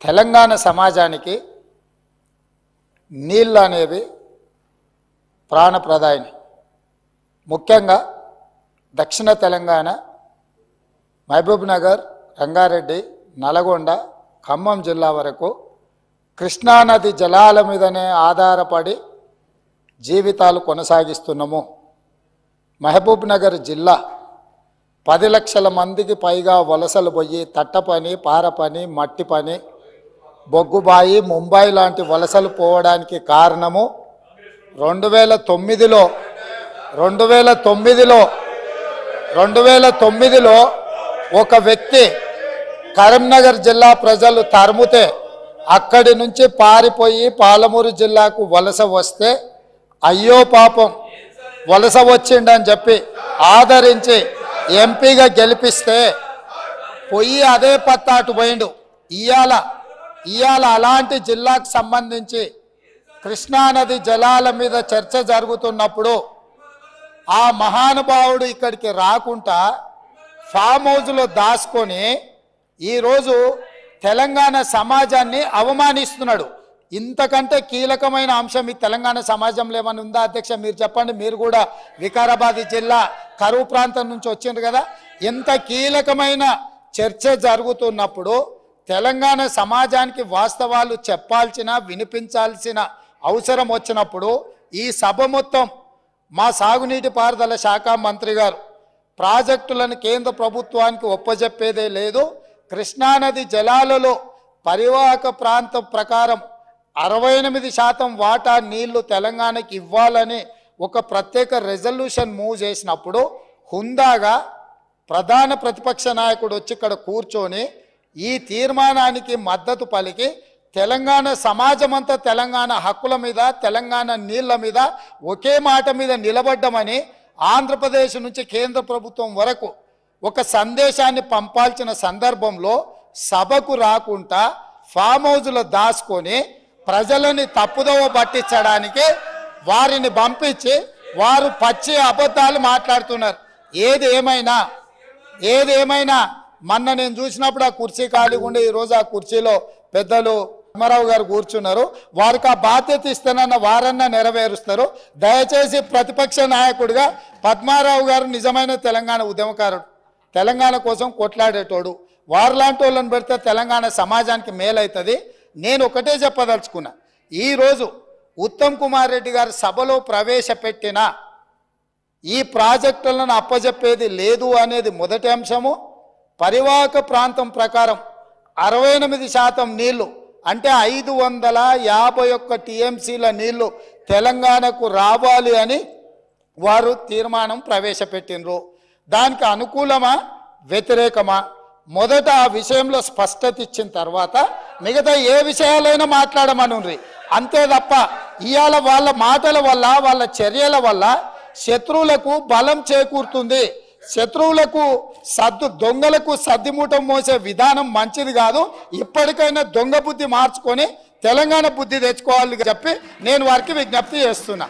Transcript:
తెలంగాణ సమాజానికి నీళ్ళు అనేవి ప్రాణప్రదాయిని. ముఖ్యంగా దక్షిణ తెలంగాణ మహబూబ్ నగర్, రంగారెడ్డి, నల్గొండ, ఖమ్మం జిల్లా వరకు కృష్ణానది జలాల మీదనే ఆధారపడి జీవితాలు కొనసాగిస్తున్నాము. మహబూబ్ నగర్ జిల్లా 10 లక్షల మందికి పైగా వలసలు పోయి తట్ట పని, పార పని, మట్టి పని, బొగ్గుబాయి, ముంబై లాంటి వలసలు పోవడానికి కారణము 2009లో ఒక వ్యక్తి కరీంనగర్ జిల్లా ప్రజలు తరుముతే అక్కడి నుంచి పారిపోయి పాలమూరు జిల్లాకు వలస వస్తే అయ్యో పాపం వలస వచ్చిండని చెప్పి ఆదరించి ఎంపీగా గెలిపిస్తే పోయి అదే పత్తాటు పోయిండు. ఇవాళ అలాంటి జిల్లాకు సంబంధించి కృష్ణానది జలాల మీద చర్చ జరుగుతున్నప్పుడు ఆ మహానుభావుడు ఇక్కడికి రాకుండా ఫామ్ హౌస్లో దాచుకొని ఈరోజు తెలంగాణ సమాజాన్ని అవమానిస్తున్నాడు. ఇంతకంటే కీలకమైన అంశం ఈ తెలంగాణ సమాజంలో ఏమైనా ఉందా అధ్యక్ష? మీరు చెప్పండి. మీరు కూడా వికారాబాద్ జిల్లా కరువు ప్రాంతం నుంచి వచ్చిండ్రు కదా. ఎంత కీలకమైన చర్చ జరుగుతున్నప్పుడు తెలంగాణ సమాజానికి వాస్తవాలు చెప్పాల్సిన, వినిపించాల్సిన అవసరం వచ్చినప్పుడు ఈ సభ మొత్తం మా సాగునీటి పారుదల శాఖ మంత్రి గారు ప్రాజెక్టులను కేంద్ర ప్రభుత్వానికి ఒప్పజెప్పేదే లేదు, కృష్ణానది జలాలలో పరివాహక ప్రాంతం ప్రకారం 68% వాటా నీళ్లు తెలంగాణకి ఇవ్వాలని ఒక ప్రత్యేక రెజల్యూషన్ మూవ్ చేసినప్పుడు హుందాగా ప్రధాన ప్రతిపక్ష నాయకుడు వచ్చి ఇక్కడ కూర్చొని ఈ తీర్మానానికి మద్దతు పలికి తెలంగాణ సమాజమంతా తెలంగాణ హక్కుల మీద, తెలంగాణ నీళ్ల మీద ఒకే మాట మీద నిలబడ్డమని ఆంధ్రప్రదేశ్ నుంచి కేంద్ర ప్రభుత్వం వరకు ఒక సందేశాన్ని పంపాల్సిన సందర్భంలో సభకు రాకుండా ఫామ్ హౌస్లో దాచుకొని ప్రజలని తప్పుదోవ పట్టించడానికి వారిని పంపించి వారు పచ్చి అబద్ధాలు మాట్లాడుతున్నారు. ఏది ఏమైనా మొన్న నేను చూసినప్పుడు ఆ కుర్చీ ఖాళీగా ఉండి ఈరోజు ఆ కుర్చీలో పెద్దలు రామారావు గారు కూర్చున్నారు. వారికి ఆ బాధ్యత ఇస్తానన్న వారన్నా నెరవేరుస్తారు. దయచేసి ప్రతిపక్ష నాయకుడిగా పద్మారావు గారు నిజమైన తెలంగాణ ఉద్యమకారుడు, తెలంగాణ కోసం కొట్లాడేటోడు. వారిలాంటి వాళ్ళని పెడితే తెలంగాణ సమాజానికి మేలవుతుంది. నేను ఒకటే చెప్పదలుచుకున్నా, ఈరోజు ఉత్తమ్ కుమార్ రెడ్డి గారు సభలో ప్రవేశపెట్టిన ఈ ప్రాజెక్టులను అప్పజెప్పేది లేదు అనేది మొదటి అంశము. పరివాహక ప్రాంతం ప్రకారం 68% నీళ్లు అంటే 551 టీఎంసీల నీళ్లు తెలంగాణకు రావాలి అని వారు తీర్మానం ప్రవేశపెట్టినరు. దానికి అనుకూలమా వ్యతిరేకమా మొదట ఆ విషయంలో స్పష్టత ఇచ్చిన తర్వాత మిగతా ఏ విషయాలైనా మాట్లాడమనుండ్రి. అంతే తప్ప ఇవాళ వాళ్ళ మాటల వల్ల, వాళ్ళ చర్యల వల్ల శత్రువులకు బలం చేకూరుతుంది. శత్రువులకు దొంగలకు సద్దిమూటం మోసే విధానం మంచిది కాదు. ఇప్పటికైనా దొంగ బుద్ధి మార్చుకొని తెలంగాణ బుద్ధి తెచ్చుకోవాలని చెప్పి నేను వారికి విజ్ఞప్తి చేస్తున్నా.